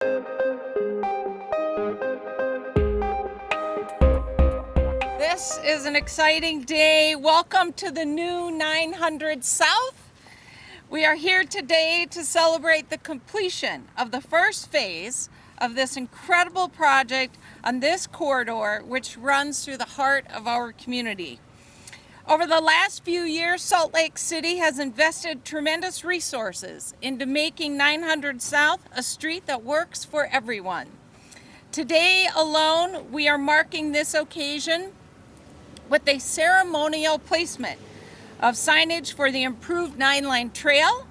This is an exciting day. Welcome to the new 900 South. We are here today to celebrate the completion of the first phase of this incredible project on this corridor, which runs through the heart of our community. Over the last few years, Salt Lake City has invested tremendous resources into making 900 South a street that works for everyone. Today alone, we are marking this occasion with a ceremonial placement of signage for the improved 9-line trail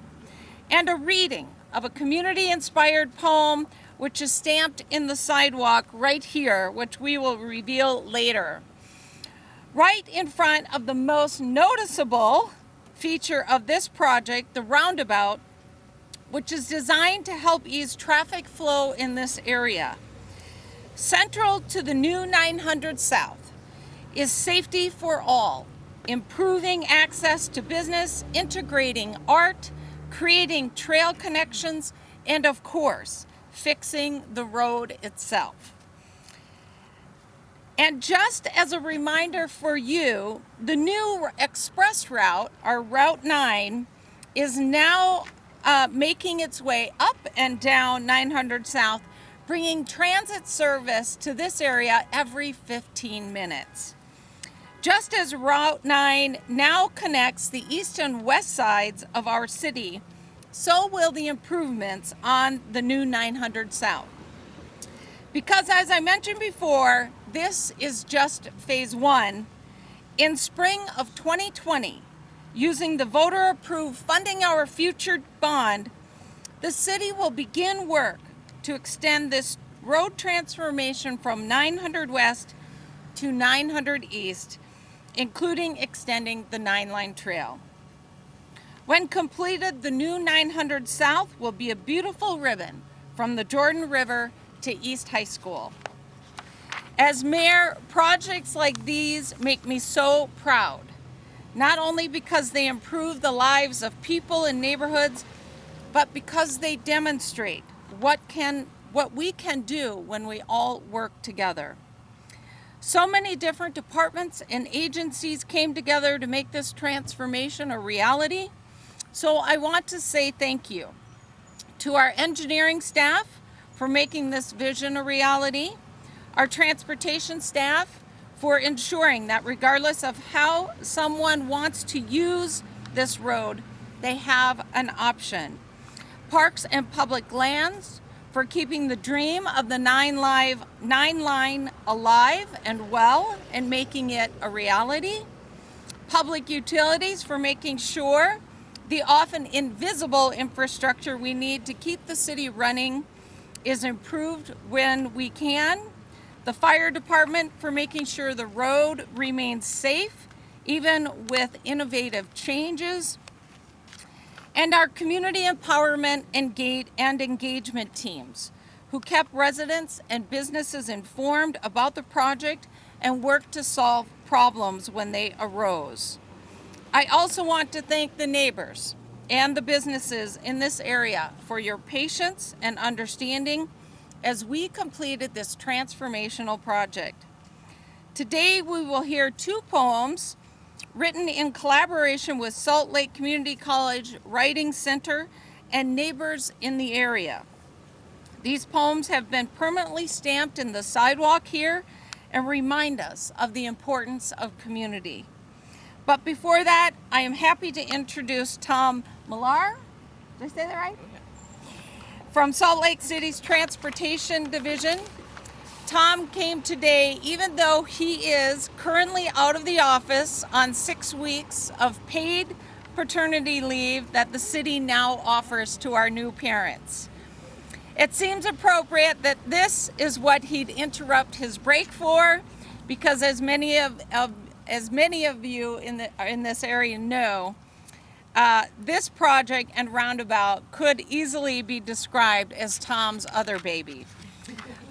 and a reading of a community-inspired poem which is stamped in the sidewalk right here, which we will reveal later. Right in front of the most noticeable feature of this project, the roundabout, which is designed to help ease traffic flow in this area. Central to the new 900 South is safety for all, improving access to business, integrating art, creating trail connections, and of course, fixing the road itself. And just as a reminder for you, the new express route, our Route 9, is now making its way up and down 900 South, bringing transit service to this area every 15 minutes. Just as Route 9 now connects the east and west sides of our city, so will the improvements on the new 900 South. Because as I mentioned before, this is just phase one. In spring of 2020, using the voter-approved Funding Our Future bond, the city will begin work to extend this road transformation from 900 West to 900 East, including extending the 9-line trail. When completed, the new 900 South will be a beautiful ribbon from the Jordan River to East High School. As mayor, projects like these make me so proud, not only because they improve the lives of people in neighborhoods, but because they demonstrate what we can do when we all work together. So many different departments and agencies came together to make this transformation a reality. So I want to say thank you to our engineering staff for making this vision a reality, our transportation staff for ensuring that regardless of how someone wants to use this road, they have an option. Parks and Public Lands for keeping the dream of the 9-line alive and well and making it a reality. Public Utilities for making sure the often invisible infrastructure we need to keep the city running is improved when we can. The Fire Department for making sure the road remains safe, even with innovative changes. And our community empowerment and engagement teams who kept residents and businesses informed about the project and worked to solve problems when they arose. I also want to thank the neighbors and the businesses in this area for your patience and understanding as we completed this transformational project. Today we will hear two poems written in collaboration with Salt Lake Community College Writing Center and neighbors in the area. These poems have been permanently stamped in the sidewalk here and remind us of the importance of community. But before that, I am happy to introduce Tom Millar. Did I say that right? From Salt Lake City's Transportation Division. Tom came today even though he is currently out of the office on 6 weeks of paid paternity leave that the city now offers to our new parents. It seems appropriate that this is what he'd interrupt his break for, because as many of you in this area know, this project and roundabout could easily be described as Tom's other baby.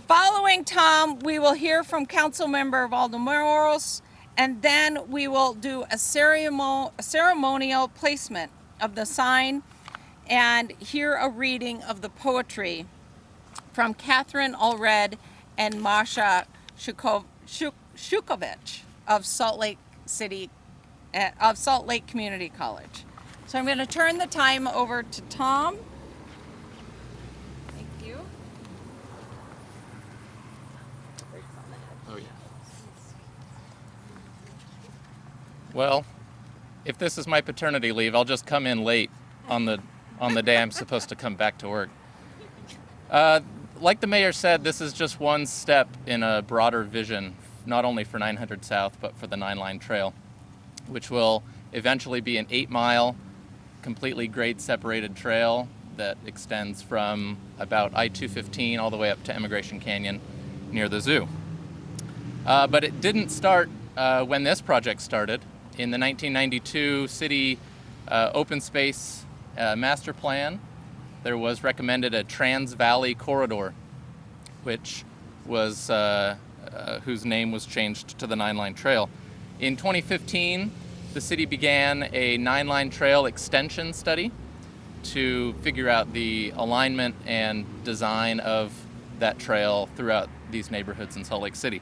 Following Tom, we will hear from Councilmember Valdemoros, and then we will do a ceremonial placement of the sign and hear a reading of the poetry from Catherine Allred and Masha Shukovich of Salt Lake Community College. So I'm going to turn the time over to Tom. Thank you. Oh, yeah. Well, if this is my paternity leave, I'll just come in late on the day I'm supposed to come back to work. Like the mayor said, this is just one step in a broader vision, not only for 900 South, but for the 9-line trail, which will eventually be an 8-mile, completely grade-separated trail that extends from about I-215 all the way up to Emigration Canyon near the zoo. But it didn't start when this project started. In the 1992 city open space master plan, there was recommended a Trans-Valley corridor, which was whose name was changed to the 9-line trail. In 2015, the city began a 9-line trail extension study to figure out the alignment and design of that trail throughout these neighborhoods in Salt Lake City.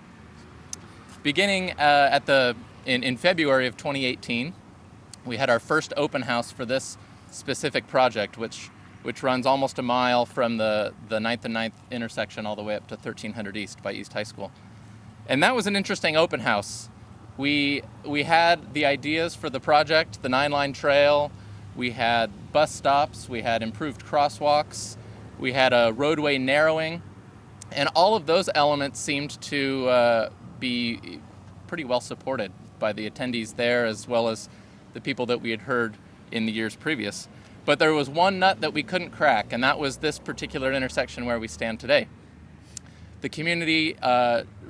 Beginning in February of 2018, we had our first open house for this specific project, which runs almost a mile from the 9th and 9th intersection all the way up to 1300 East by East High School. And that was an interesting open house. We had the ideas for the project, the 9-line trail, we had bus stops, we had improved crosswalks, we had a roadway narrowing, and all of those elements seemed to be pretty well supported by the attendees there, as well as the people that we had heard in the years previous. But there was one nut that we couldn't crack, and that was this particular intersection where we stand today. The community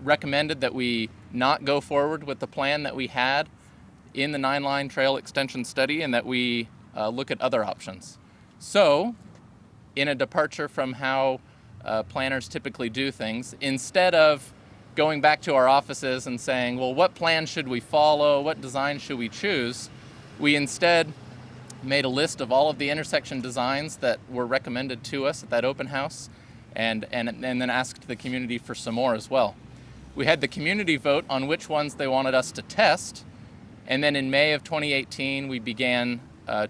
recommended that we not go forward with the plan that we had in the 9-line trail extension study, and that we look at other options. So, in a departure from how planners typically do things, instead of going back to our offices and saying, well, what plan should we follow, what design should we choose, we instead made a list of all of the intersection designs that were recommended to us at that open house, and then asked the community for some more as well. We had the community vote on which ones they wanted us to test, and then in May of 2018, we began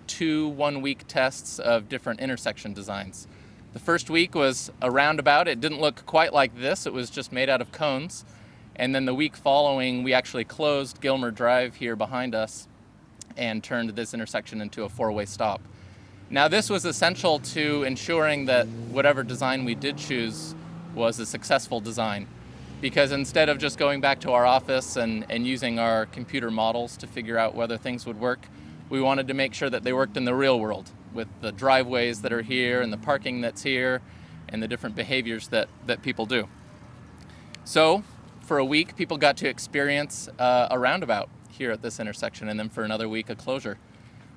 2 one-week tests of different intersection designs. The first week was a roundabout. It didn't look quite like this. It was just made out of cones. And then the week following, we actually closed Gilmer Drive here behind us and turned this intersection into a 4-way stop. Now, this was essential to ensuring that whatever design we did choose was a successful design, because instead of just going back to our office and using our computer models to figure out whether things would work, we wanted to make sure that they worked in the real world, with the driveways that are here and the parking that's here and the different behaviors that people do. So for a week, people got to experience a roundabout here at this intersection, and then for another week, a closure.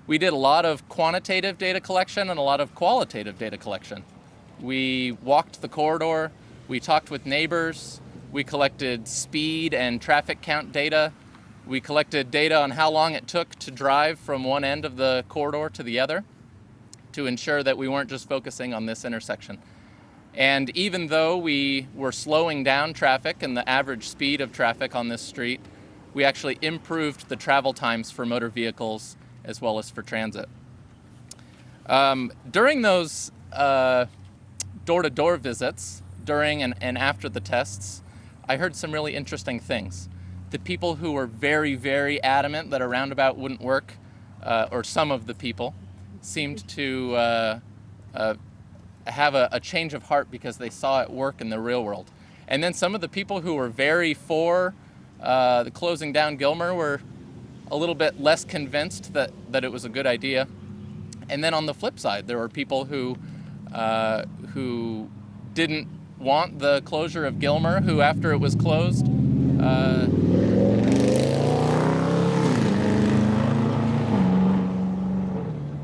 We did a lot of quantitative data collection and a lot of qualitative data collection. We walked the corridor, we talked with neighbors, we collected speed and traffic count data, we collected data on how long it took to drive from one end of the corridor to the other, to ensure that we weren't just focusing on this intersection. And even though we were slowing down traffic and the average speed of traffic on this street, we actually improved the travel times for motor vehicles as well as for transit. During those door-to-door visits, during and after the tests, I heard some really interesting things. The people who were very, very adamant that a roundabout wouldn't work, or some of the people, seemed to have a change of heart because they saw it work in the real world. And then some of the people who were very for the closing down Gilmer were a little bit less convinced that it was a good idea. And then on the flip side, there were people who didn't want the closure of Gilmer, who after it was closed,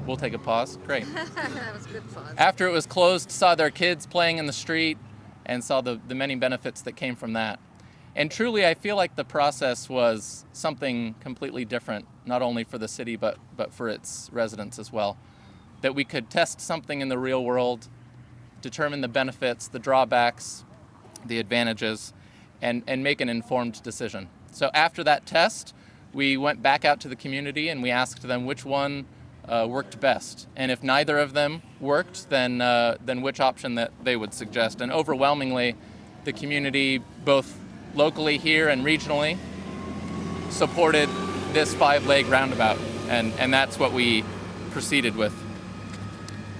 we'll take a pause. Great. That was a good pause. After it was closed, saw their kids playing in the street and saw the many benefits that came from that. And truly, I feel like the process was something completely different, not only for the city, but for its residents as well. That we could test something in the real world, determine the benefits, the drawbacks, the advantages, and make an informed decision. So after that test, we went back out to the community and we asked them which one worked best. And if neither of them worked, then which option that they would suggest. And overwhelmingly, the community, both locally here and regionally, supported this 5-leg roundabout. And that's what we proceeded with.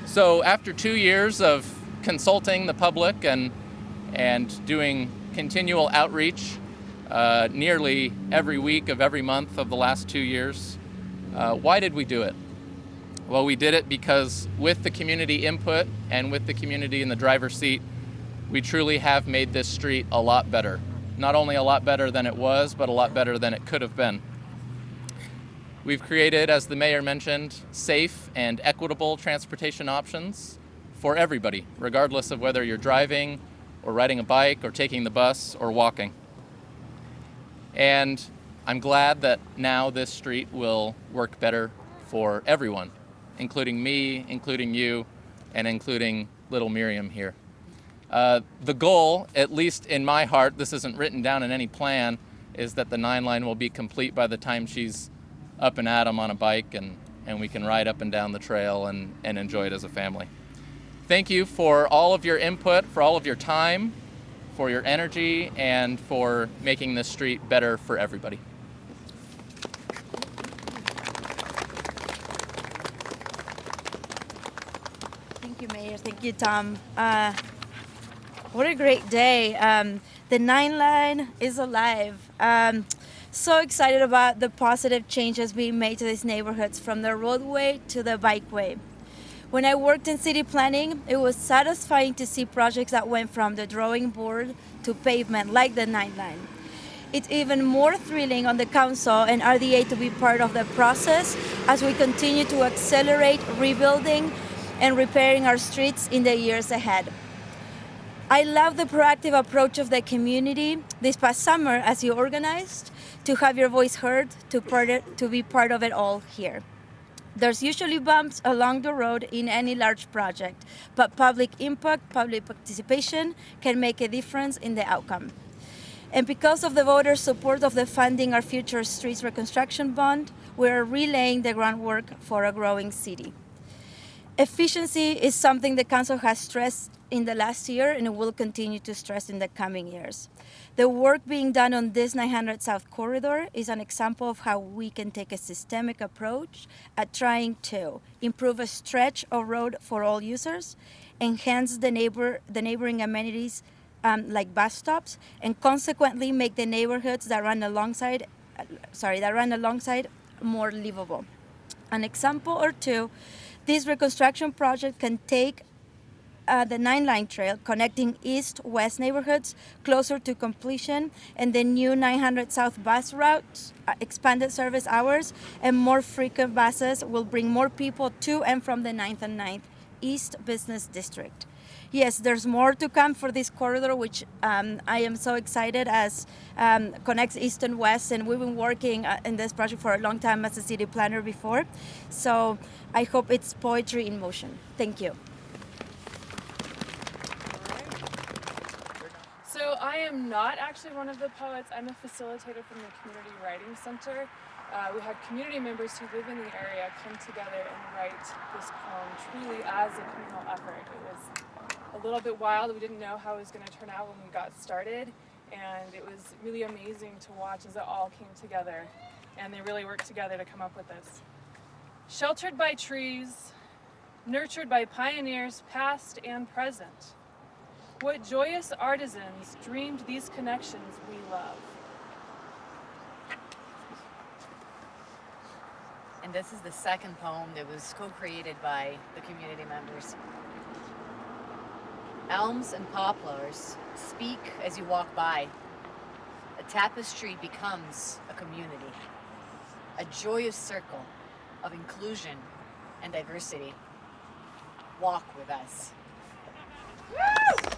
So after 2 years of consulting the public and doing continual outreach nearly every week of every month of the last 2 years, why did we do it? Well, we did it because with the community input and with the community in the driver's seat, we truly have made this street a lot better. Not only a lot better than it was, but a lot better than it could have been. We've created, as the mayor mentioned, safe and equitable transportation options for everybody, regardless of whether you're driving or riding a bike or taking the bus or walking. And I'm glad that now this street will work better for everyone, including me, including you, and including little Miriam here. The goal, at least in my heart, this isn't written down in any plan, is that the 9 line will be complete by the time she's up and at 'em on a bike and we can ride up and down the trail and enjoy it as a family. Thank you for all of your input, for all of your time, for your energy, and for making this street better for everybody. Thank you, Mayor. Thank you, Tom. What a great day. The 9 line is alive. So excited about the positive changes being made to these neighborhoods, from the roadway to the bikeway. When I worked in city planning, it was satisfying to see projects that went from the drawing board to pavement, like the 9 line. It's even more thrilling on the council and RDA to be part of the process as we continue to accelerate rebuilding and repairing our streets in the years ahead. I love the proactive approach of the community this past summer as you organized to have your voice heard, to be part of it all here. There's usually bumps along the road in any large project, but public input, public participation can make a difference in the outcome. And because of the voters' support of the Funding Our Future Streets Reconstruction Bond, we're relaying the groundwork for a growing city. Efficiency is something the council has stressed in the last year and it will continue to stress in the coming years. The work being done on this 900 South Corridor is an example of how we can take a systemic approach at trying to improve a stretch of road for all users, enhance the neighboring amenities like bus stops, and consequently make the neighborhoods that run alongside more livable. An example or two, this reconstruction project can take the 9 line trail connecting east-west neighborhoods closer to completion, and the new 900 South bus routes, expanded service hours, and more frequent buses will bring more people to and from the 9th and 9th East Business District. Yes, there's more to come for this corridor, which I am so excited as connects east and west, and we've been working in this project for a long time as a city planner before. So I hope it's poetry in motion. Thank you. So I am not actually one of the poets. I'm a facilitator from the Community Writing Center. We had community members who live in the area come together and write this poem truly as a communal effort. It was a little bit wild. We didn't know how it was going to turn out when we got started, and it was really amazing to watch as it all came together, and they really worked together to come up with this. Sheltered by trees, nurtured by pioneers past and present, what joyous artisans dreamed these connections we love. And this is the second poem that was co-created by the community members. Elms and poplars speak as you walk by. A tapestry becomes a community, a joyous circle of inclusion and diversity. Walk with us. Woo!